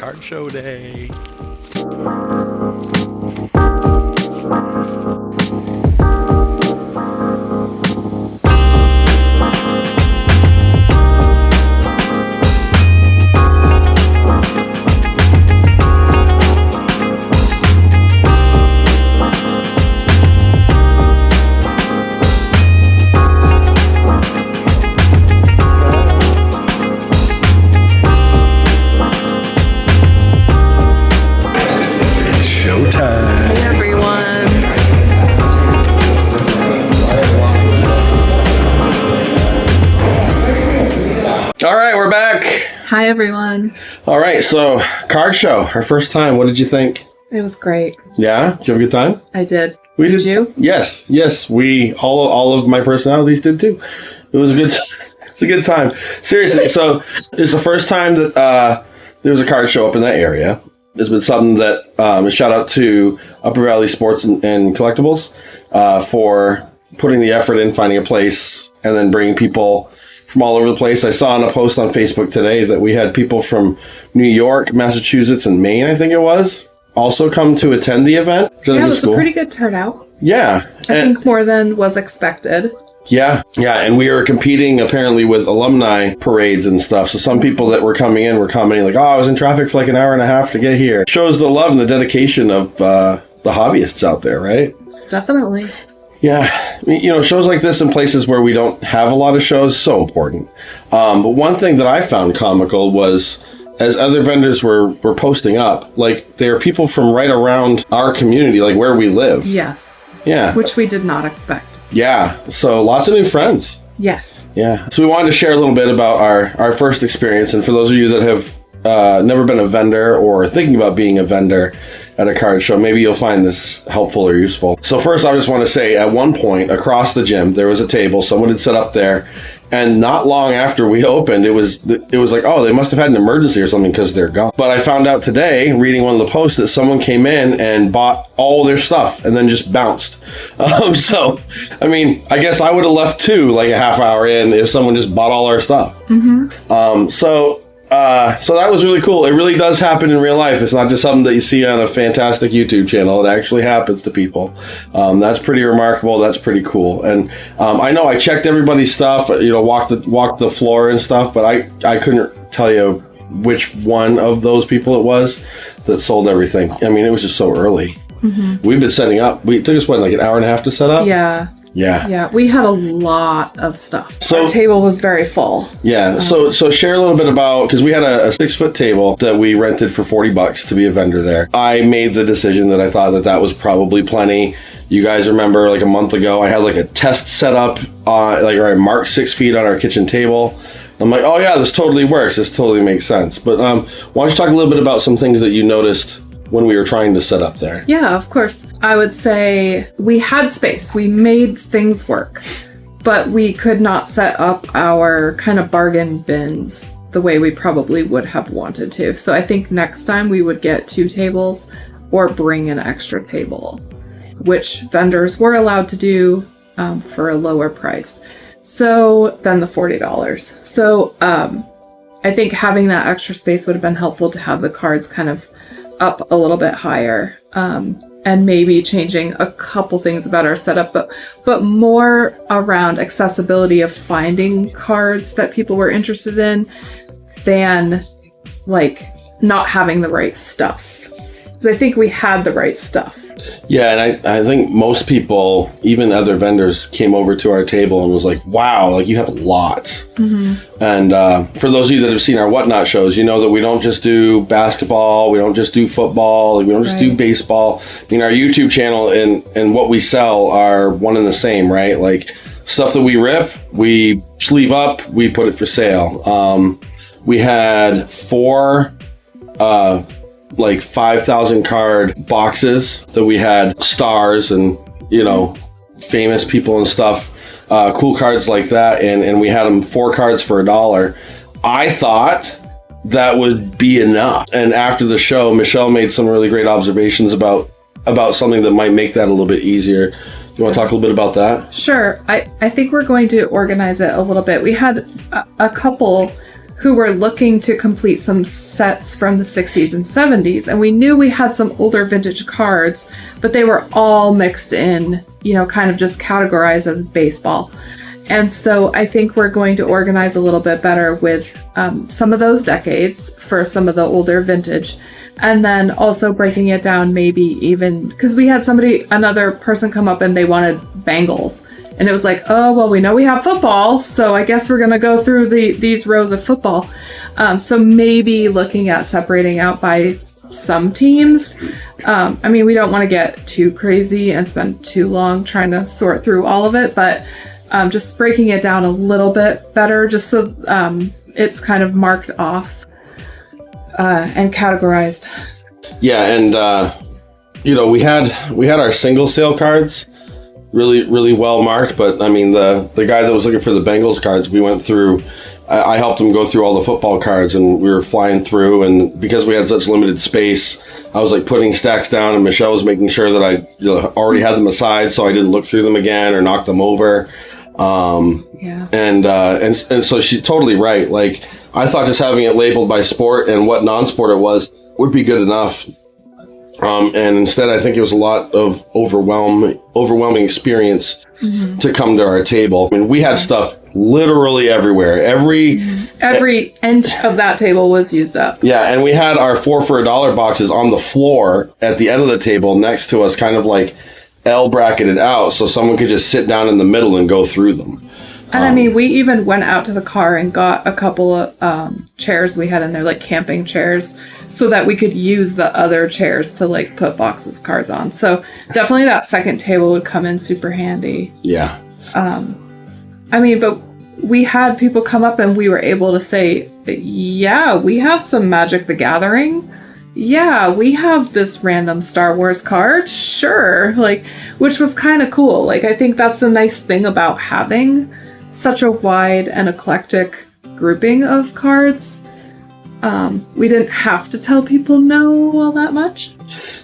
card show day. Hi, everyone. All right, so card show, our first time. What did you think? It was great. Yeah? Did you have a good time? I did. Did you? Yes. We all of my personalities did too. It was a good. It's a good time. Seriously, so it's the first time that there was a card show up in that area. It's been something that a shout out to Upper Valley Sports and Collectibles for putting the effort in, finding a place, and then bringing people from all over the place. I saw in a post on Facebook today that we had people from New York, Massachusetts, and Maine, I think it was, also come to attend the event. Yeah, it was a pretty good turnout. Yeah. I think more than was expected. Yeah, and we were competing apparently with alumni parades and stuff. So some people that were coming in were commenting like, I was in traffic for like an hour and a half to get here. It shows the love and the dedication of the hobbyists out there, right? Definitely. Yeah, shows like this in places where we don't have a lot of shows, so important. But one thing that I found comical was, as other vendors were posting up, like there are people from right around our community, like where we live. Yes. Yeah. Which we did not expect. Yeah, so lots of new friends. Yes. Yeah, so we wanted to share a little bit about our first experience, and for those of you that have never been a vendor or thinking about being a vendor at a card show, maybe you'll find this helpful or useful. So first, I just want to say, at one point across the gym, there was a table. Someone had set up there, and not long after we opened, it was like, oh, they must have had an emergency or something because they're gone. But I found out today, reading one of the posts, that someone came in and bought all their stuff and then just bounced. So, I mean, I guess I would have left too, like a half hour in, if someone just bought all our stuff. Mm-hmm. So that was really cool. It really does happen in real life. It's not just something that you see on a fantastic YouTube channel. It actually happens to people. That's pretty remarkable. That's pretty cool. And I know I checked everybody's stuff, walked the floor and stuff, but I couldn't tell you which one of those people it was that sold everything. I mean, it was just so early. Mm-hmm. We've been setting up. It took us, like an hour and a half to set up? Yeah, we had a lot of stuff. So our table was very full. Yeah, so share a little bit about, because we had a 6-foot table that we rented for $40 to be a vendor there. I made the decision that I thought that was probably plenty. You guys remember, like a month ago, I had like a test set up, I marked 6 feet on our kitchen table. I'm like, oh yeah, this totally works. This totally makes sense. But why don't you talk a little bit about some things that you noticed when we were trying to set up there? Yeah, of course. I would say we had space. We made things work, but we could not set up our kind of bargain bins the way we probably would have wanted to. So I think next time we would get 2 tables or bring an extra table, which vendors were allowed to do for a lower price. So then the $40. So I think having that extra space would have been helpful to have the cards kind of up a little bit higher, and maybe changing a couple things about our setup, but more around accessibility of finding cards that people were interested in than like not having the right stuff. Because I think we had the right stuff. Yeah, and I think most people, even other vendors, came over to our table and was like, wow, like you have lots. Mm-hmm. And for those of you that have seen our Whatnot shows, you know that we don't just do basketball, we don't just do football, we don't just do baseball. I mean, our YouTube channel and what we sell are one and the same, right? Like stuff that we rip, we sleeve up, we put it for sale. We had 4 like 5,000 card boxes that we had stars and, famous people and stuff, cool cards like that. And we had them 4 cards for $1. I thought that would be enough. And after the show, Michelle made some really great observations about something that might make that a little bit easier. You want to talk a little bit about that? Sure. I think we're going to organize it a little bit. We had a couple who were looking to complete some sets from the 60s and 70s. And we knew we had some older vintage cards, but they were all mixed in, you know, kind of just categorized as baseball. And so I think we're going to organize a little bit better with some of those decades for some of the older vintage. And then also breaking it down, maybe even, because we had another person come up and they wanted Bengals. And it was like, oh, well, we know we have football, so I guess we're going to go through these rows of football. So maybe looking at separating out by some teams. I mean, we don't want to get too crazy and spend too long trying to sort through all of it, but just breaking it down a little bit better, just so it's kind of marked off and categorized. Yeah, and you know, we had our single sale cards really well marked, but I mean the guy that was looking for the Bengals cards, we went through, I helped him go through all the football cards, and we were flying through, and because we had such limited space, I was like putting stacks down, and Michelle was making sure that I already had them aside so I didn't look through them again or knock them over. Yeah. And so she's totally right. Like, I thought just having it labeled by sport and what non-sport it was would be good enough. And instead, I think it was a lot of overwhelming experience to come to our table. I mean, we had stuff literally everywhere. Every inch of that table was used up. Yeah, and we had our 4 for $1 boxes on the floor at the end of the table next to us, kind of like L bracketed out, so someone could just sit down in the middle and go through them. And I mean, we even went out to the car and got a couple of chairs we had in there, like camping chairs, so that we could use the other chairs to like put boxes of cards on. So definitely that second table would come in super handy. Yeah. I mean, but we had people come up and we were able to say, yeah, we have some Magic the Gathering. Yeah, we have this random Star Wars card. Sure. Like, which was kind of cool. Like, I think that's the nice thing about having such a wide and eclectic grouping of cards. We didn't have to tell people no all that much.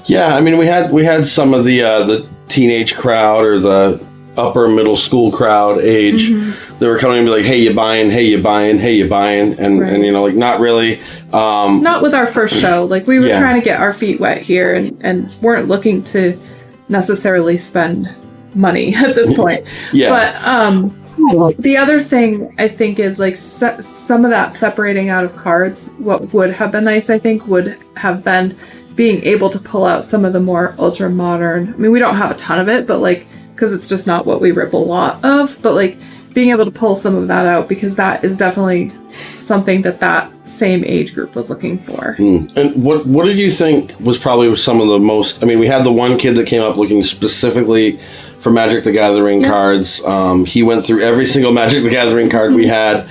Yeah, I mean, we had some of the teenage crowd or the upper middle school crowd age. They were coming and be like, hey, you buying, hey, you buying, hey, you buying, and Right. and you know, like, not really. Not with our first show. Like, we were trying to get our feet wet here and weren't looking to necessarily spend money at this point. Yeah. But the other thing I think is like some of that separating out of cards. What would have been nice, I think, would have been being able to pull out some of the more ultra modern. I mean, we don't have a ton of it, but like, because it's just not what we rip a lot of, but like being able to pull some of that out, because that is definitely something that same age group was looking for. And what did you think was probably some of the most, I mean, we had the one kid that came up looking specifically for Magic the Gathering cards. He went through every single Magic the Gathering card we had.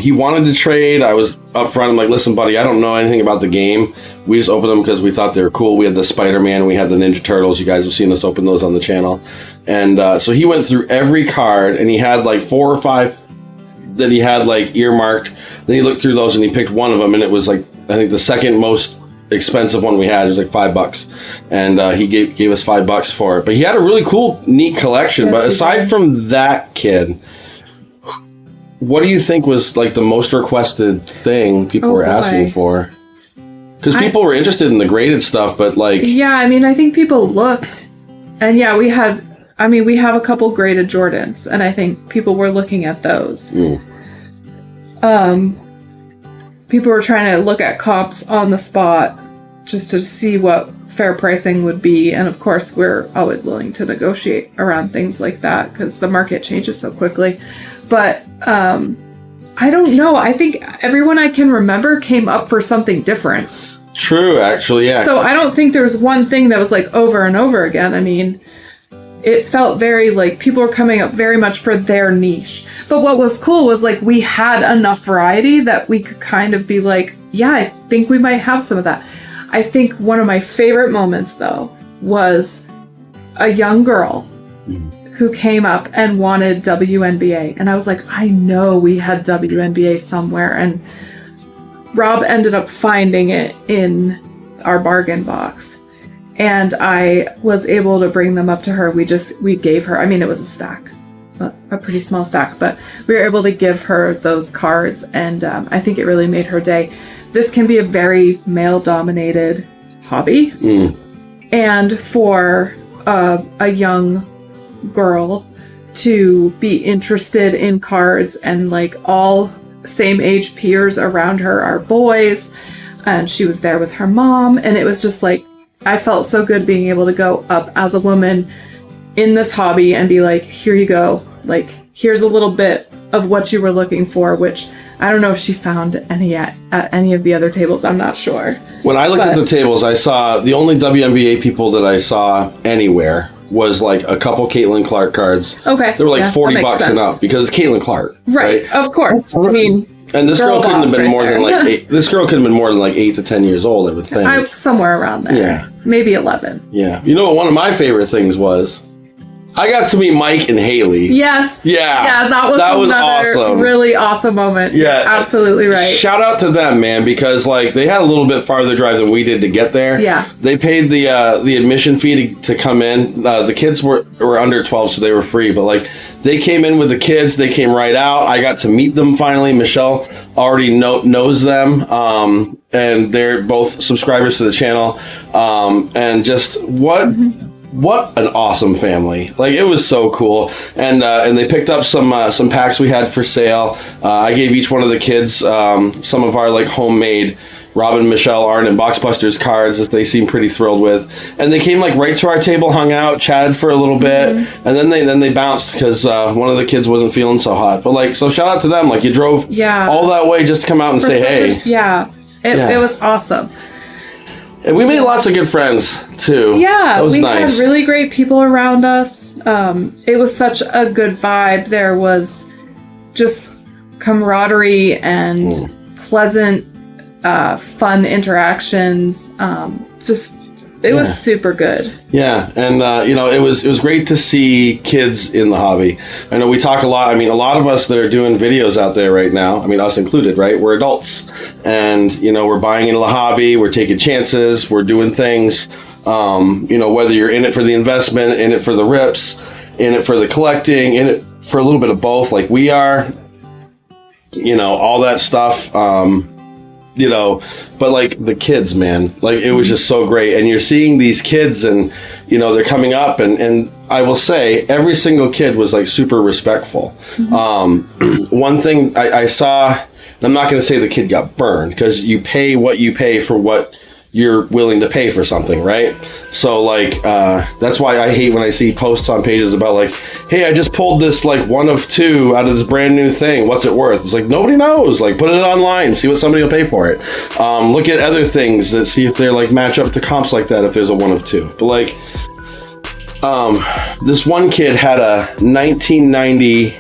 He wanted to trade. I was up front. I'm like, listen, buddy, I don't know anything about the game. We just opened them because we thought they were cool. We had the Spider-Man. We had the Ninja Turtles. You guys have seen us open those on the channel. And so he went through every card, and he had like 4 or 5 that he had like earmarked. Then he looked through those and he picked one of them, and it was like, I think the second most expensive one we had. It was like $5, and he gave us $5 for it. But he had a really cool, neat collection. Yes, but aside from that kid, what do you think was like the most requested thing people were asking for? Because people were interested in the graded stuff, but like, yeah, I mean, I think people looked, and yeah, we have a couple graded Jordans, and I think people were looking at those. People were trying to look at comps on the spot just to see what fair pricing would be. And of course, we're always willing to negotiate around things like that because the market changes so quickly. But I don't know. I think everyone I can remember came up for something different. True, actually, yeah. So I don't think there was one thing that was like over and over again. I mean, it felt very like people were coming up very much for their niche. But what was cool was like we had enough variety that we could kind of be like, yeah, I think we might have some of that. I think one of my favorite moments though was a young girl who came up and wanted WNBA. And I was like, I know we had WNBA somewhere. And Rob ended up finding it in our bargain box. And I was able to bring them up to her. We gave her, I mean, it was a stack. a pretty small stack, but we were able to give her those cards, and I think it really made her day. This can be a very male-dominated hobby, and for a young girl to be interested in cards, and like all same age peers around her are boys, and she was there with her mom, and it was just like, I felt so good being able to go up as a woman in this hobby and be like, here you go, like here's a little bit of what you were looking for, which I don't know if she found any at any of the other tables. I'm not sure. When I looked at the tables, I saw the only WNBA people that I saw anywhere was like a couple Caitlin Clark cards. Okay. They were like yeah, $40 and up because it's Caitlin Clark. Right. Of course. I mean, and this girl couldn't have been more than like this girl could have been more than like 8 to 10 years old, I would think. Somewhere around there. Yeah. Maybe 11. Yeah. You know what one of my favorite things was? I got to meet Mike and Haley. Yes. Yeah. Yeah, that was another awesome. really awesome moment. Yeah. You're absolutely right. Shout out to them, man, because like they had a little bit farther drive than we did to get there. Yeah. They paid the admission fee to come in. The kids were under 12, so they were free. But like they came in with the kids, they came right out. I got to meet them finally. Michelle already knows them. And they're both subscribers to the channel. And just what an awesome family. Like it was so cool. And they picked up some packs we had for sale. I gave each one of the kids some of our like homemade Robin, Michelle, Arn, and Boxbusters cards that they seemed pretty thrilled with. And they came like right to our table, hung out, chatted for a little bit, and then they bounced because one of the kids wasn't feeling so hot. But like, so shout out to them. Like you drove all that way just to come out and say hey. It was awesome. And we made lots of good friends too. Yeah, that was we nice. had really great people around us. It was such a good vibe. There was just camaraderie and pleasant, fun interactions. It was super good. Yeah, and it was great to see kids in the hobby. I know we talk a lot. I mean, a lot of us that are doing videos out there right now, I mean, us included, right? We're adults, and we're buying into the hobby. We're taking chances. We're doing things. Whether you're in it for the investment, in it for the rips, in it for the collecting, in it for a little bit of both, like we are. All that stuff. But like the kids, man, like it was just so great. And you're seeing these kids and, they're coming up and I will say every single kid was like super respectful. One thing I saw, and I'm not going to say the kid got burned because you pay what you pay for what you're willing to pay for something, right? So like that's why I hate when I see posts on pages about like, hey, I just pulled this like 1 of 2 out of this brand new thing, what's it worth? It's like nobody knows. Like put it online, see what somebody will pay for it. Look at other things that see if they're like match up to comps like that if there's a 1 of 2. But like this one kid had a 1990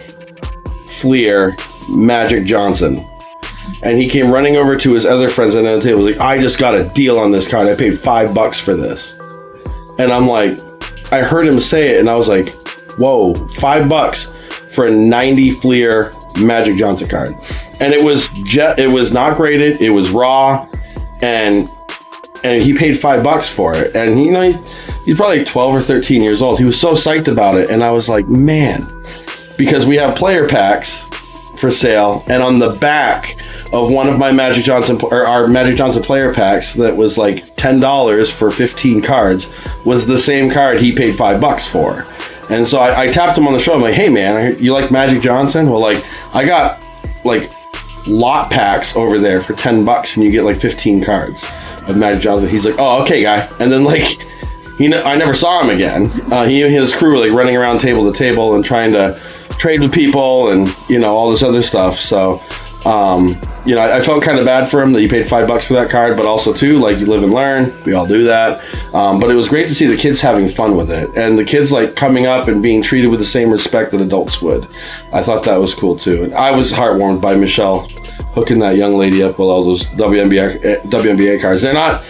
Fleer Magic Johnson. And he came running over to his other friends at the table. He was like, I just got a deal on this card. I paid $5 for this. And I'm like, I heard him say it and I was like, whoa, $5 for a 90 Fleer Magic Johnson card. And it was not graded. It was raw. And he paid $5 for it. And he's probably like 12 or 13 years old. He was so psyched about it. And I was like, man, because we have player packs for sale, and on the back of one of my Magic Johnson player packs that was like $10 for 15 cards was the same card he paid $5 for. And so I tapped him on the shoulder. I'm like, hey man, you like Magic Johnson? Well, like I got like lot packs over there for $10 and you get like 15 cards of Magic Johnson. He's like, oh, okay, guy. And then like I never saw him again. He and his crew were like running around table to table and trying to trade with people and all this other stuff. So I felt kind of bad for him that he paid $5 for that card, but also too, like, you live and learn. We all do that. But it was great to see the kids having fun with it, and the kids like coming up and being treated with the same respect that adults would. I thought that was cool too, and I was heartwarmed by Michelle hooking that young lady up with all those WNBA cards. They're not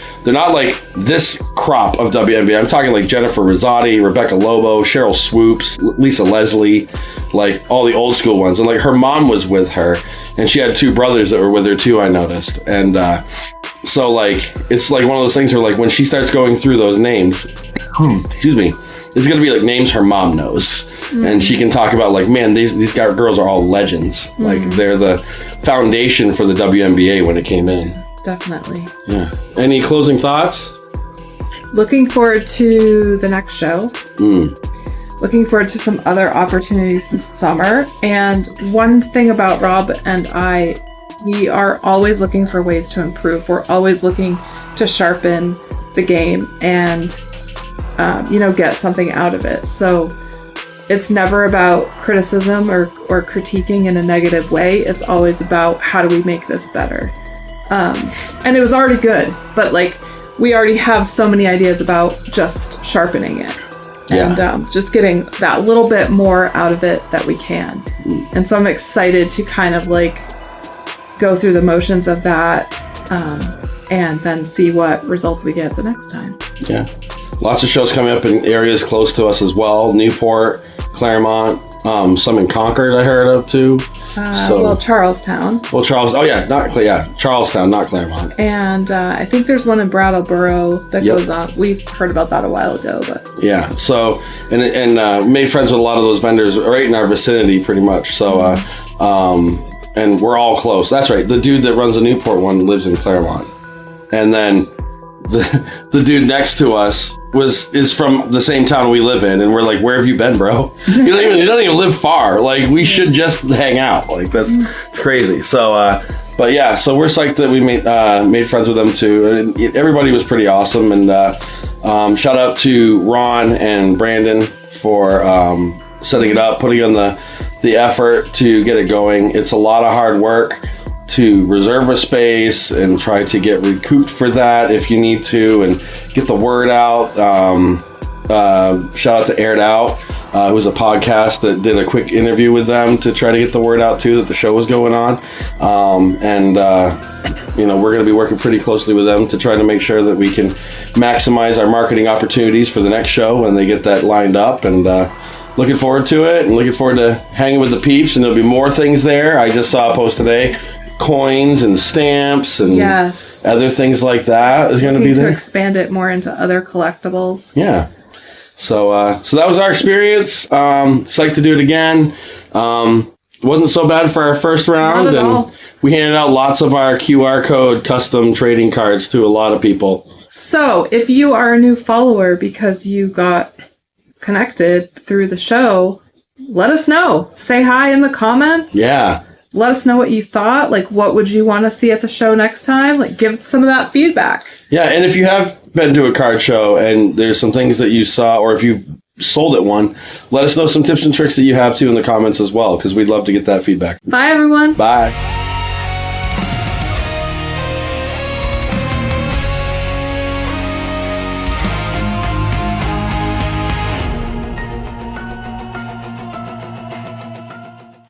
like this crop of WNBA. I'm talking like Jennifer Rosati, Rebecca Lobo, Cheryl Swoops, Lisa Leslie, like all the old school ones. And like her mom was with her, and she had 2 brothers that were with her too, I noticed. And So like, it's like one of those things where like when she starts going through those names, excuse me, it's gonna be like names her mom knows, and she can talk about like, man, these girls are all legends. Like they're the foundation for the WNBA when it came in. Definitely. Yeah. Any closing thoughts? Looking forward to the next show. Looking forward to some other opportunities this summer. And one thing about Rob and I, we are always looking for ways to improve. We're always looking to sharpen the game and, get something out of it. So it's never about criticism or critiquing in a negative way. It's always about how do we make this better? And it was already good, but like we already have so many ideas about just sharpening it. Yeah. And just getting that little bit more out of it that we can. And so I'm excited to kind of like go through the motions of that and then see what results we get the next time. Yeah. Lots of shows coming up in areas close to us as well. Newport, Claremont, some in Concord I heard of too. Charlestown. Charlestown, not Claremont. And I think there's one in Brattleboro that goes on. We heard about that a while ago, but yeah. So and made friends with a lot of those vendors right in our vicinity, pretty much. So and we're all close. That's right. The dude that runs the Newport one lives in Claremont, and then the dude next to us is from the same town we live in, and we're like, where have you been, bro? You don't even live far. Like, we should just hang out. Like, it's crazy. So but yeah, so we're psyched that we made friends with them too, and everybody was pretty awesome. And shout out to Ron and Brandon for setting it up, putting in the effort to get it going. It's a lot of hard work to reserve a space and try to get recouped for that if you need to, and get the word out. Shout out to Aired Out. It was a podcast that did a quick interview with them to try to get the word out too that the show was going on. We're going to be working pretty closely with them to try to make sure that we can maximize our marketing opportunities for the next show when they get that lined up. And looking forward to it, and looking forward to hanging with the peeps. And there'll be more things there. I just saw a post today. Coins and stamps and other things like that is going to be there. To expand it more into other collectibles. Yeah. So that was our experience. Psyched to do it again. Wasn't so bad for our first round, and all. We handed out lots of our QR code custom trading cards to a lot of people. So if you are a new follower because you got connected through the show, let us know. Say hi in the comments. Yeah. Let us know what you thought. Like, what would you want to see at the show next time? Like, give some of that feedback. Yeah, and if you have been to a card show and there's some things that you saw, or if you've sold at one, let us know some tips and tricks that you have too in the comments as well, because we'd love to get that feedback. Bye, everyone. Bye.